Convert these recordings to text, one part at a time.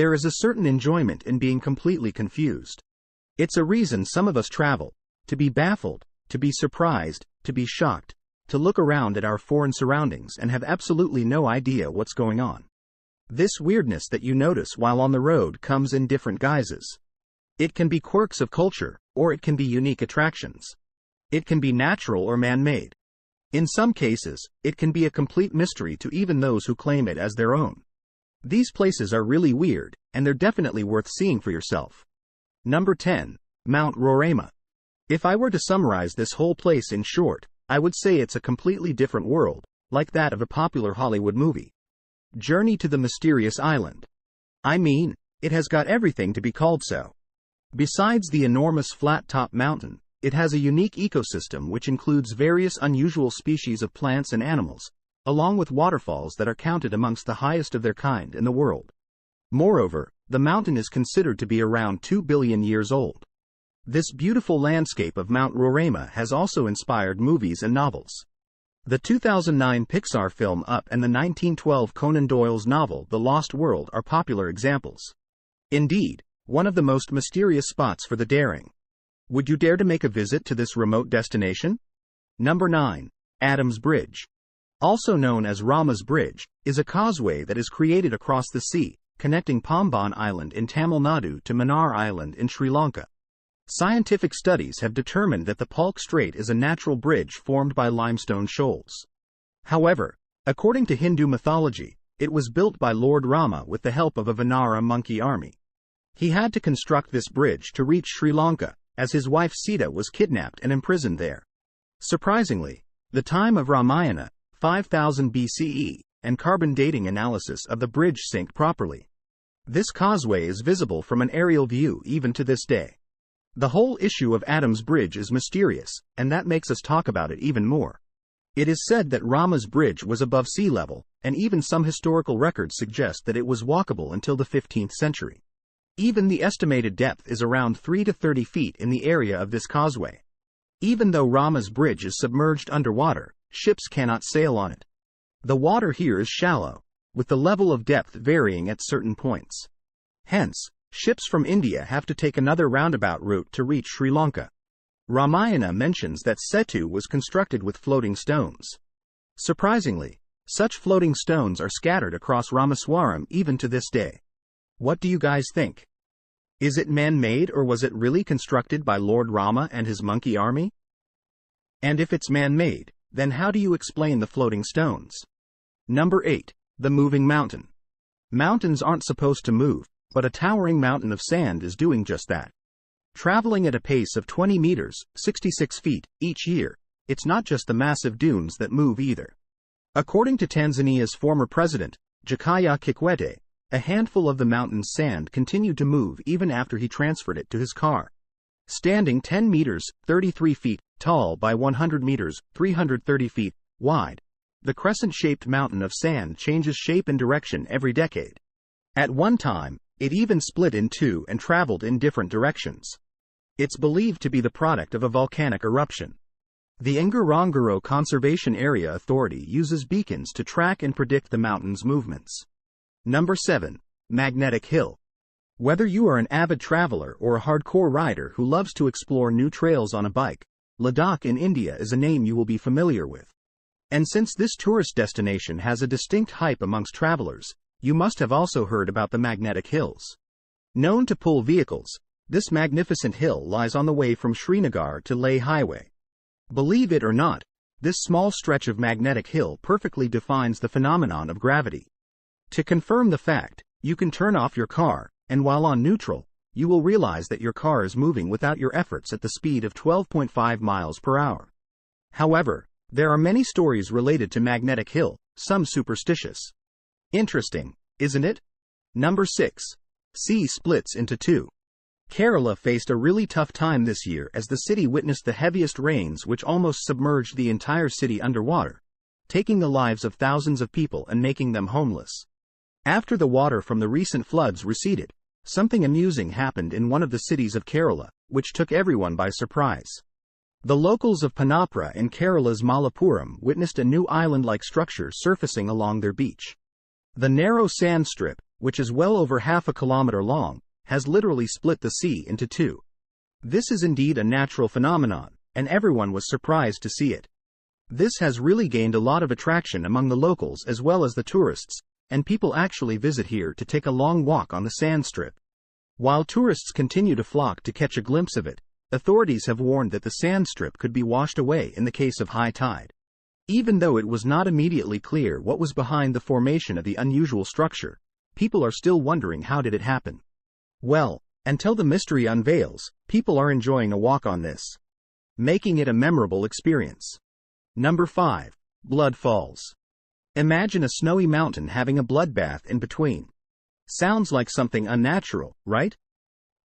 There is a certain enjoyment in being completely confused. It's a reason some of us travel, to be baffled, to be surprised, to be shocked, to look around at our foreign surroundings and have absolutely no idea what's going on. This weirdness that you notice while on the road comes in different guises. It can be quirks of culture, or it can be unique attractions. It can be natural or man-made. In some cases, it can be a complete mystery to even those who claim it as their own. These places are really weird, and they're definitely worth seeing for yourself. Number 10. Mount Roraima. If I were to summarize this whole place in short, I would say it's a completely different world, like that of a popular Hollywood movie. Journey to the Mysterious Island. I mean, it has got everything to be called so. Besides the enormous flat-top mountain, it has a unique ecosystem which includes various unusual species of plants and animals, along with waterfalls that are counted amongst the highest of their kind in the world. Moreover, the mountain is considered to be around 2 billion years old. This beautiful landscape of Mount Roraima has also inspired movies and novels. The 2009 Pixar film Up and the 1912 Conan Doyle's novel The Lost World are popular examples. Indeed, one of the most mysterious spots for the daring. Would you dare to make a visit to this remote destination? Number 9. Adam's Bridge. Also known as Rama's Bridge, is a causeway that is created across the sea, connecting Pamban Island in Tamil Nadu to Mannar Island in Sri Lanka. Scientific studies have determined that the Palk Strait is a natural bridge formed by limestone shoals. However, according to Hindu mythology, it was built by Lord Rama with the help of a Vanara monkey army. He had to construct this bridge to reach Sri Lanka, as his wife Sita was kidnapped and imprisoned there. Surprisingly, the time of Ramayana, 5000 BCE, and carbon dating analysis of the bridge sync properly. This causeway is visible from an aerial view even to this day. The whole issue of Adam's Bridge is mysterious, and that makes us talk about it even more. It is said that Rama's Bridge was above sea level, and even some historical records suggest that it was walkable until the 15th century. Even the estimated depth is around 3 to 30 feet in the area of this causeway. Even though Rama's Bridge is submerged underwater, ships cannot sail on it. The water here is shallow, with the level of depth varying at certain points. Hence, ships from India have to take another roundabout route to reach Sri Lanka. Ramayana mentions that Setu was constructed with floating stones. Surprisingly, such floating stones are scattered across Ramaswaram even to this day. What do you guys think? Is it man-made or was it really constructed by Lord Rama and his monkey army? And if it's man-made, then how do you explain the floating stones? Number 8. The Moving Mountain. Mountains aren't supposed to move, but a towering mountain of sand is doing just that. Traveling at a pace of 20 meters, 66 feet, each year, it's not just the massive dunes that move either. According to Tanzania's former president, Jakaya Kikwete, a handful of the mountain's sand continued to move even after he transferred it to his car. Standing 10 meters, 33 feet, tall by 100 meters, 330 feet, wide, the crescent-shaped mountain of sand changes shape and direction every decade. At one time, it even split in two and traveled in different directions. It's believed to be the product of a volcanic eruption. The Ngorongoro Conservation Area Authority uses beacons to track and predict the mountain's movements. Number 7. Magnetic Hill. Whether you are an avid traveler or a hardcore rider who loves to explore new trails on a bike, Ladakh in India is a name you will be familiar with. And since this tourist destination has a distinct hype amongst travelers, you must have also heard about the Magnetic Hills. Known to pull vehicles, this magnificent hill lies on the way from Srinagar to Leh Highway. Believe it or not, this small stretch of magnetic hill perfectly defines the phenomenon of gravity. To confirm the fact, you can turn off your car, and while on neutral, you will realize that your car is moving without your efforts at the speed of 12.5 miles per hour. However, there are many stories related to Magnetic Hill, some superstitious. Interesting, isn't it? Number 6. Sea splits into two. Kerala faced a really tough time this year as the city witnessed the heaviest rains which almost submerged the entire city underwater, taking the lives of thousands of people and making them homeless. After the water from the recent floods receded, something amusing happened in one of the cities of Kerala, which took everyone by surprise. The locals of Panapura in Kerala's Malappuram witnessed a new island-like structure surfacing along their beach. The narrow sand strip, which is well over half a kilometer long, has literally split the sea into two. This is indeed a natural phenomenon, and everyone was surprised to see it. This has really gained a lot of attraction among the locals as well as the tourists, and people actually visit here to take a long walk on the sand strip. While tourists continue to flock to catch a glimpse of it, authorities have warned that the sand strip could be washed away in the case of high tide. Even though it was not immediately clear what was behind the formation of the unusual structure, people are still wondering how did it happen. Well, until the mystery unveils, people are enjoying a walk on this, making it a memorable experience. Number 5. Blood Falls. Imagine a snowy mountain having a bloodbath in between. Sounds like something unnatural, right?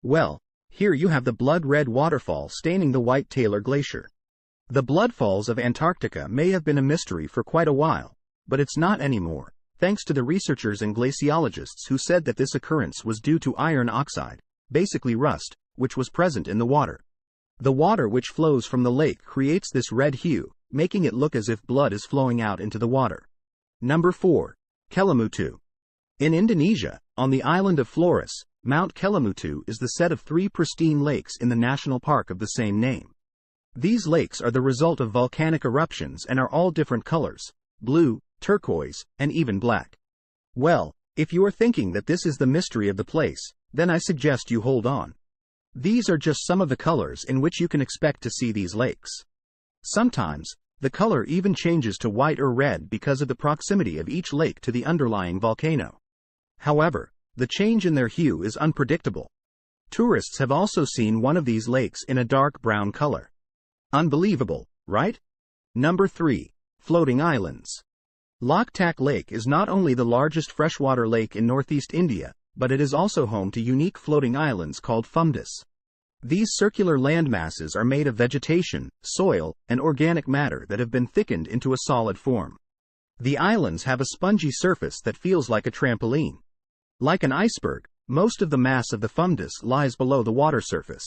Well, here you have the blood-red waterfall staining the White Taylor Glacier. The blood falls of Antarctica may have been a mystery for quite a while, but it's not anymore, thanks to the researchers and glaciologists who said that this occurrence was due to iron oxide, basically rust, which was present in the water. The water which flows from the lake creates this red hue, making it look as if blood is flowing out into the water. Number 4. Kelimutu. In Indonesia, on the island of Flores, Mount Kelimutu is the set of 3 pristine lakes in the national park of the same name. These lakes are the result of volcanic eruptions and are all different colors: blue, turquoise, and even black. Well, if you are thinking that this is the mystery of the place, then I suggest you hold on. These are just some of the colors in which you can expect to see these lakes. Sometimes, the color even changes to white or red because of the proximity of each lake to the underlying volcano. However, the change in their hue is unpredictable. Tourists have also seen one of these lakes in a dark brown color. Unbelievable, right? Number 3. Floating Islands. Loktak Lake is not only the largest freshwater lake in northeast India, but it is also home to unique floating islands called fumdus. These circular landmasses are made of vegetation, soil, and organic matter that have been thickened into a solid form. The islands have a spongy surface that feels like a trampoline. Like an iceberg, most of the mass of the fumdus lies below the water surface.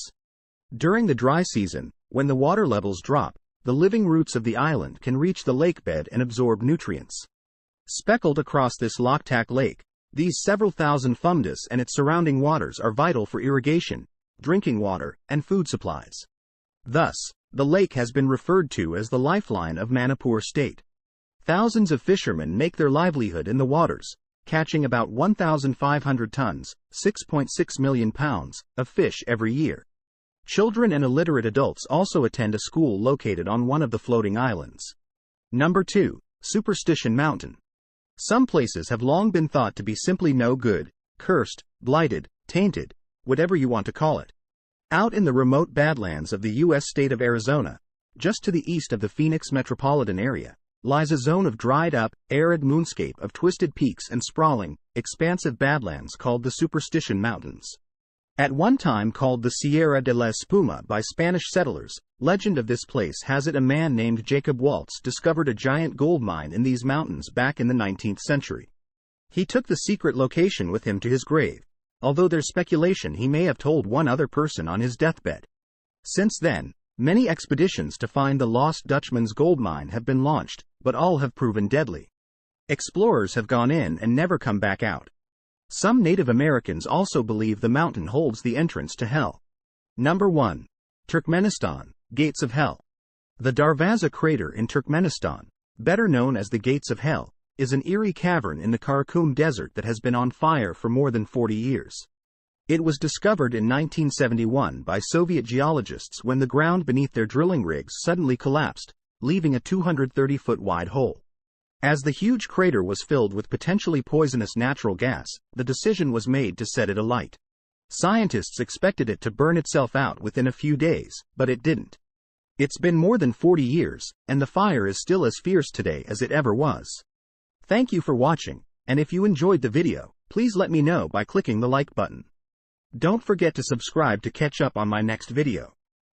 During the dry season, when the water levels drop, the living roots of the island can reach the lakebed and absorb nutrients. Speckled across this Loktak Lake, these several thousand fumdus and its surrounding waters are vital for irrigation, drinking water, and food supplies. Thus, the lake has been referred to as the lifeline of Manipur state. Thousands of fishermen make their livelihood in the waters, catching about 1,500 tons, 6.6 million pounds, of fish every year. Children and illiterate adults also attend a school located on one of the floating islands. Number 2. Superstition Mountain. Some places have long been thought to be simply no good, cursed, blighted, tainted, whatever you want to call it. Out in the remote badlands of the U.S. state of Arizona, just to the east of the Phoenix metropolitan area, lies a zone of dried-up, arid moonscape of twisted peaks and sprawling, expansive badlands called the Superstition Mountains. At one time called the Sierra de la Espuma by Spanish settlers, legend of this place has it a man named Jacob Waltz discovered a giant gold mine in these mountains back in the 19th century. He took the secret location with him to his grave, although there's speculation he may have told one other person on his deathbed. Since then, many expeditions to find the lost Dutchman's gold mine have been launched, but all have proven deadly. Explorers have gone in and never come back out. Some Native Americans also believe the mountain holds the entrance to hell. Number 1. Turkmenistan, Gates of Hell. The Darvaza crater in Turkmenistan, better known as the Gates of Hell, is an eerie cavern in the Karakum Desert that has been on fire for more than 40 years. It was discovered in 1971 by Soviet geologists when the ground beneath their drilling rigs suddenly collapsed, leaving a 230-foot wide hole. As the huge crater was filled with potentially poisonous natural gas, the decision was made to set it alight. Scientists expected it to burn itself out within a few days, but it didn't. It's been more than 40 years, and the fire is still as fierce today as it ever was. Thank you for watching, and if you enjoyed the video, please let me know by clicking the like button. Don't forget to subscribe to catch up on my next video.